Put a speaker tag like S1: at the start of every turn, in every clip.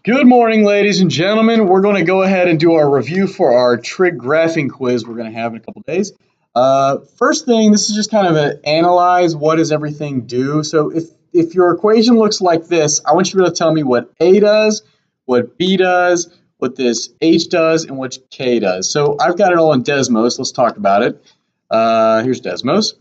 S1: Good morning, ladies and gentlemen. We're going to go ahead and do our review for our trig graphing quiz we're going to have in a couple days. First thing, this is just kind of an analyze what does everything do. So if your equation looks like this, I want you to be able to tell me what A does, what B does, what this H does, and what K does. So I've got it all in Desmos. Let's talk about it. Here's Desmos.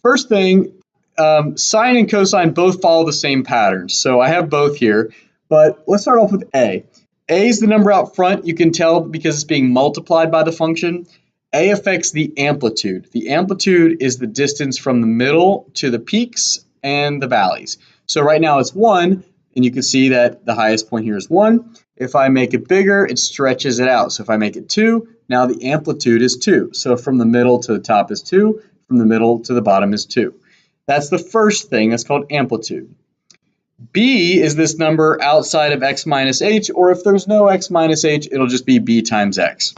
S1: First thing, sine and cosine both follow the same pattern. So I have both here. But let's start off with A. A is the number out front. You can tell because it's being multiplied by the function. A affects the amplitude. The amplitude is the distance from the middle to the peaks and the valleys. So right now it's 1, and you can see that the highest point here is 1. If I make it bigger, it stretches it out. So if I make it 2, now the amplitude is 2. So from the middle to the top is 2, from the middle to the bottom is 2. That's the first thing. That's called amplitude. B is this number outside of x minus h, or if there's no x minus h, it'll just be b times x.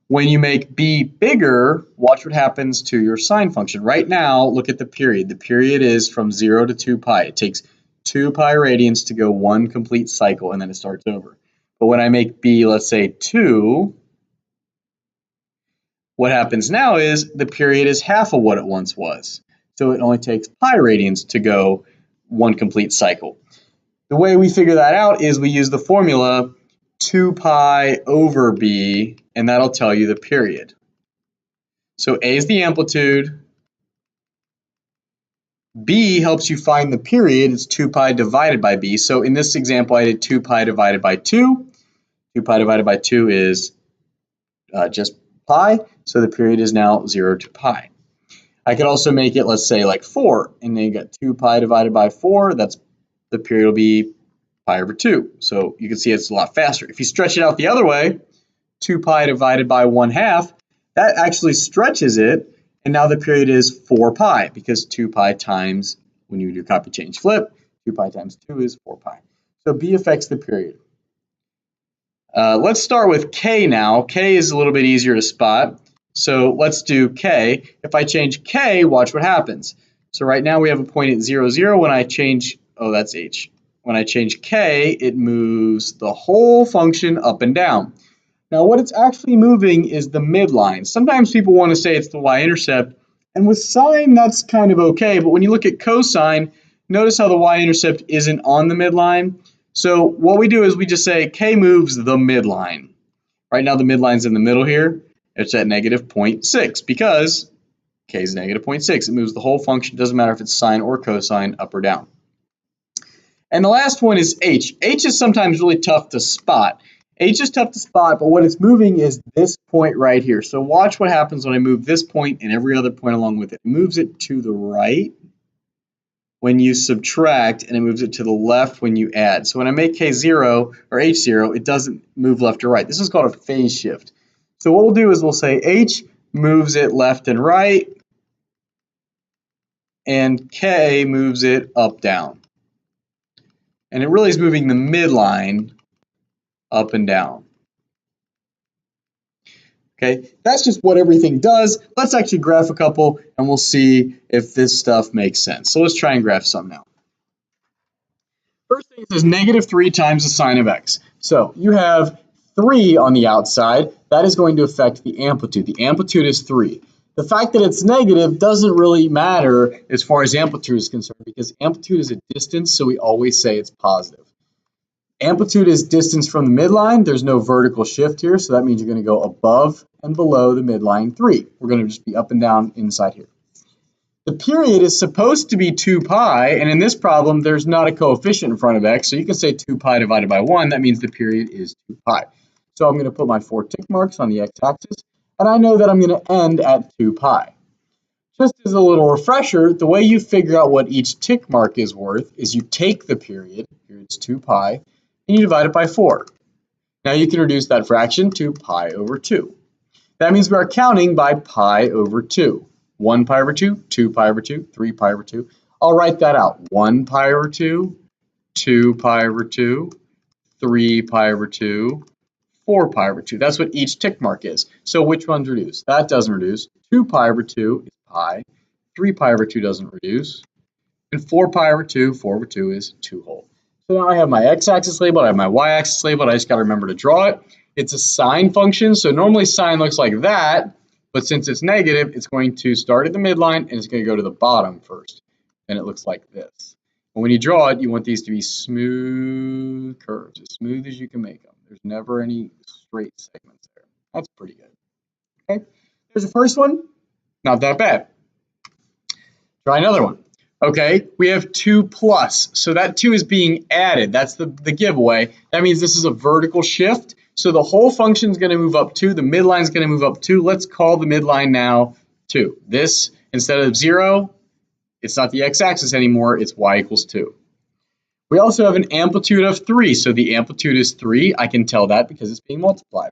S1: When you make b bigger, watch what happens to your sine function. Right now, look at the period. The period is from 0 to 2 pi. It takes 2 pi radians to go one complete cycle, and then it starts over. But when I make b, let's say 2, what happens now is the period is half of what it once was. So it only takes pi radians to go one complete cycle. The way we figure that out is we use the formula 2 pi over b, and that'll tell you the period. So A is the amplitude. B helps you find the period. It's 2 pi divided by b. So in this example, I did 2 pi divided by 2. 2 pi divided by 2 is just pi. So the period is now 0 to pi. I could also make it, let's say, like 4, and then you got 2 pi divided by 4. That's the period will be pi over 2. So you can see it's a lot faster. If you stretch it out the other way, 2 pi divided by 1/2, that actually stretches it, and now the period is 4 pi, because 2 pi times, when you do copy, change, flip, 2 pi times 2 is 4 pi. So B affects the period. Let's start with K now. K is a little bit easier to spot. So let's do K. If I change K, watch what happens. So right now we have a point at 0, 0. When I change, oh, that's H. When I change K, it moves the whole function up and down. Now what it's actually moving is the midline. Sometimes people want to say it's the y-intercept, and with sine, that's kind of okay. But when you look at cosine, notice how the y-intercept isn't on the midline. So what we do is we just say K moves the midline. Right now the midline's in the middle here. It's at negative 0.6 because K is negative 0.6. It moves the whole function. It doesn't matter if it's sine or cosine, up or down. And the last one is H. H is sometimes really tough to spot. H is tough to spot, but what it's moving is this point right here. So watch what happens when I move this point and every other point along with it. It moves it to the right when you subtract, and it moves it to the left when you add. So when I make K 0 or H 0, it doesn't move left or right. This is called a phase shift. So what we'll do is we'll say H moves it left and right, and K moves it up, down. And it really is moving the midline up and down. Okay, that's just what everything does. Let's actually graph a couple, and we'll see if this stuff makes sense. So let's try and graph some now. First thing is negative 3 times the sine of x. So you have 3 on the outside. That is going to affect the amplitude. The amplitude is 3. The fact that it's negative doesn't really matter as far as amplitude is concerned, because amplitude is a distance, so we always say it's positive. Amplitude is distance from the midline. There's no vertical shift here, so that means you're going to go above and below the midline 3. We're going to just be up and down inside here. The period is supposed to be 2 pi, and in this problem, there's not a coefficient in front of x, so you can say 2 pi divided by 1. That means the period is 2 pi. So I'm going to put my 4 tick marks on the x-axis, and I know that I'm going to end at 2 pi. Just as a little refresher, the way you figure out what each tick mark is worth is you take the period, here it's 2 pi, and you divide it by 4. Now you can reduce that fraction to pi over 2. That means we are counting by pi over 2. 1 pi over 2, 2 pi over 2, 3 pi over 2. I'll write that out. 1 pi over 2, 2 pi over 2, 3 pi over 2, 4 pi over 2. That's what each tick mark is. So which ones reduce? That doesn't reduce. 2 pi over 2 is pi. 3 pi over 2 doesn't reduce. And 4 pi over 2, 4 over 2 is 2 whole. So now I have my x-axis labeled, I have my y-axis labeled, I just got to remember to draw it. It's a sine function, so normally sine looks like that, but since it's negative, it's going to start at the midline and it's going to go to the bottom first. And it looks like this. And when you draw it, you want these to be smooth curves, as smooth as you can make them. There's never any straight segments there. That's pretty good. Okay, there's the first one. Not that bad. Try another one. Okay, we have 2 plus. So that 2 is being added. That's the giveaway. That means this is a vertical shift. So the whole function is going to move up 2. The midline is going to move up 2. Let's call the midline now 2. This, instead of 0, it's not the x-axis anymore. It's y equals 2. We also have an amplitude of 3. So the amplitude is 3. I can tell that because it's being multiplied.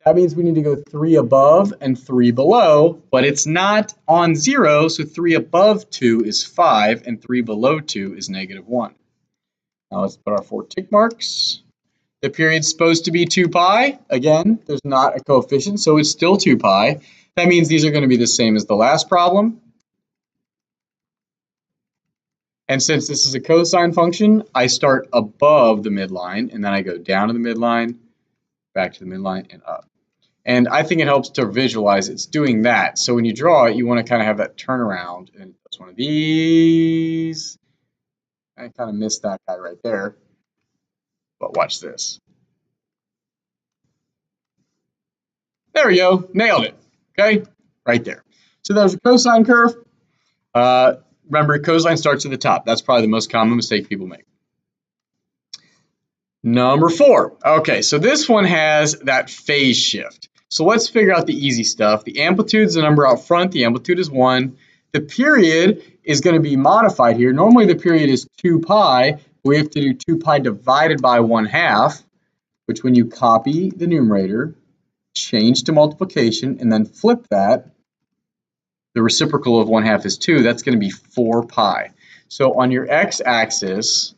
S1: That means we need to go 3 above and 3 below, but it's not on 0, so 3 above 2 is 5, and 3 below 2 is -1. Now let's put our 4 tick marks. The period's supposed to be 2 pi. Again, there's not a coefficient, so it's still 2 pi. That means these are going to be the same as the last problem. And since this is a cosine function, I start above the midline, and then I go down to the midline, back to the midline, and up. And I think it helps to visualize it's doing that. So when you draw it, you want to kind of have that turnaround. And it's one of these. I kind of missed that guy right there. But watch this. There we go. Nailed it. Okay? Right there. So there's a cosine curve. Remember, cosine starts at the top. That's probably the most common mistake people make. Number 4. Okay, so this one has that phase shift. So let's figure out the easy stuff. The amplitude is the number out front. The amplitude is 1. The period is going to be modified here. Normally the period is 2 pi. We have to do 2 pi divided by 1/2, which when you copy the numerator, change to multiplication, and then flip that, the reciprocal of 1/2 is 2. That's going to be 4 pi. So on your x-axis,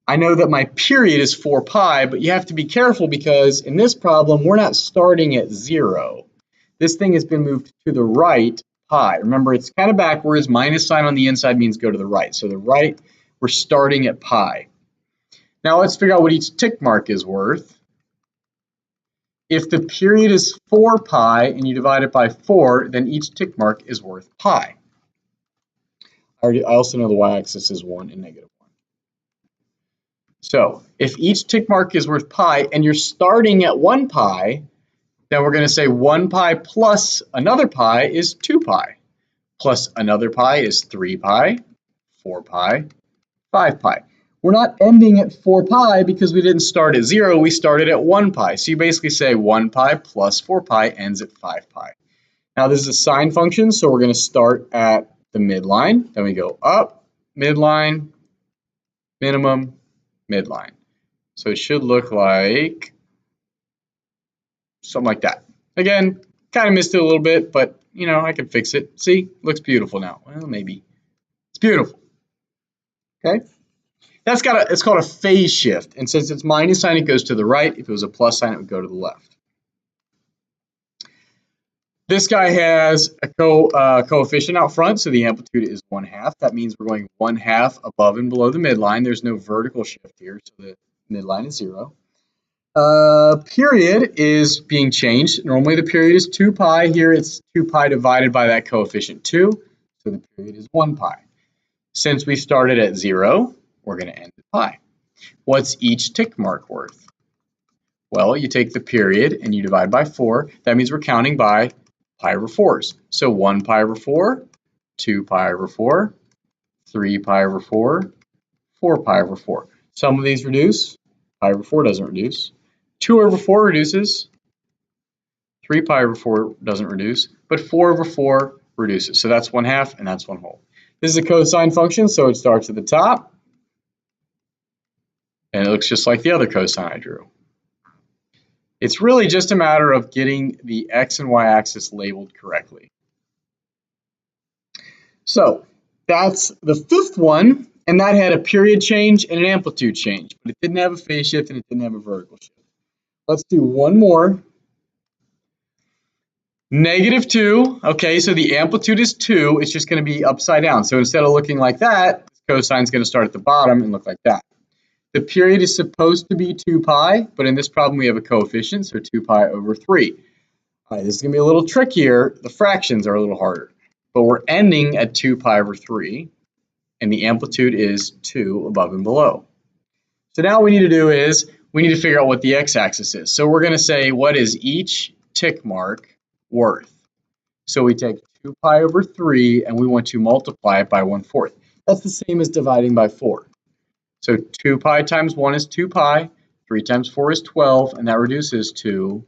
S1: I know that my period is 4 pi, but you have to be careful because in this problem, we're not starting at 0. This thing has been moved to the right pi. Remember, it's kind of backwards. Minus sign on the inside means go to the right. So the right, we're starting at pi. Now let's figure out what each tick mark is worth. If the period is 4 pi and you divide it by 4, then each tick mark is worth pi. I also know the y-axis is 1 and -1. So if each tick mark is worth pi and you're starting at 1 pi, then we're going to say 1 pi plus another pi is 2 pi. Plus another pi is 3 pi, 4 pi, 5 pi. We're not ending at 4 pi because we didn't start at 0, we started at 1 pi. So you basically say 1 pi plus 4 pi ends at 5 pi. Now this is a sine function, so we're going to start at the midline. Then we go up, midline, minimum, midline. So it should look like something like that. Again, kind of missed it a little bit, but you know, I can fix it. See, looks beautiful now. Well, maybe. It's beautiful. Okay? It's called a phase shift. And since it's minus sign, it goes to the right. If it was a plus sign, it would go to the left. This guy has a coefficient out front, so the amplitude is 1/2. That means we're going 1/2 above and below the midline. There's no vertical shift here, so the midline is 0. Period is being changed. Normally the period is 2 pi. Here it's 2 pi divided by that coefficient 2, so the period is 1 pi. Since we started at 0, we're going to end at pi. What's each tick mark worth? Well, you take the period and you divide by 4. That means we're counting by pi over 4s. So 1 pi over 4, 2 pi over 4, 3 pi over 4, 4 pi over 4. Some of these reduce. Pi over 4 doesn't reduce. 2 over 4 reduces. 3 pi over 4 doesn't reduce. But 4 over 4 reduces. So that's 1/2 and that's 1/2. This is a cosine function, so it starts at the top. And it looks just like the other cosine I drew. It's really just a matter of getting the x and y axis labeled correctly. So that's the 5th one, and that had a period change and an amplitude change, but it didn't have a phase shift and it didn't have a vertical shift. Let's do one more. -2, okay, so the amplitude is 2, it's just going to be upside down. So instead of looking like that, cosine is going to start at the bottom and look like that. The period is supposed to be 2 pi, but in this problem we have a coefficient, so 2 pi over 3. All right, this is going to be a little trickier. The fractions are a little harder, but we're ending at 2 pi over 3, and the amplitude is 2 above and below. So now what we need to do is we need to figure out what the x-axis is. So we're going to say, what is each tick mark worth? So we take 2 pi over 3, and we want to multiply it by 1/4. That's the same as dividing by 4. So 2 pi times 1 is 2 pi, 3 times 4 is 12, and that reduces to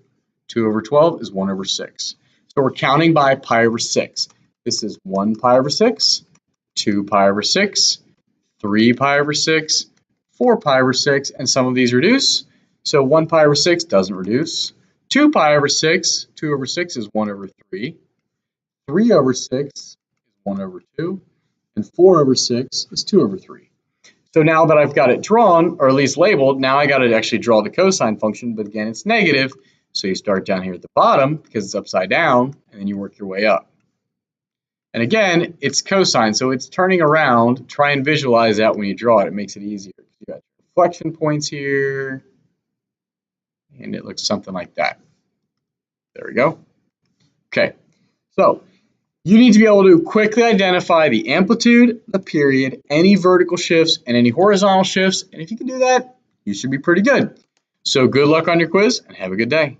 S1: 2 over 12 is 1 over 6. So we're counting by pi over 6. This is 1 pi over 6, 2 pi over 6, 3 pi over 6, 4 pi over 6, and some of these reduce. So 1 pi over 6 doesn't reduce. 2 pi over 6, 2 over 6 is 1 over 3. 3 over 6 is 1 over 2. And 4 over 6 is 2 over 3. So now that I've got it drawn, or at least labeled, now I got to actually draw the cosine function, but again, it's negative. So you start down here at the bottom because it's upside down, and then you work your way up. And again, it's cosine, so it's turning around. Try and visualize that when you draw it. It makes it easier. You got reflection points here, and it looks something like that. There we go. Okay, so you need to be able to quickly identify the amplitude, the period, any vertical shifts, and any horizontal shifts. And if you can do that, you should be pretty good. So good luck on your quiz, and have a good day.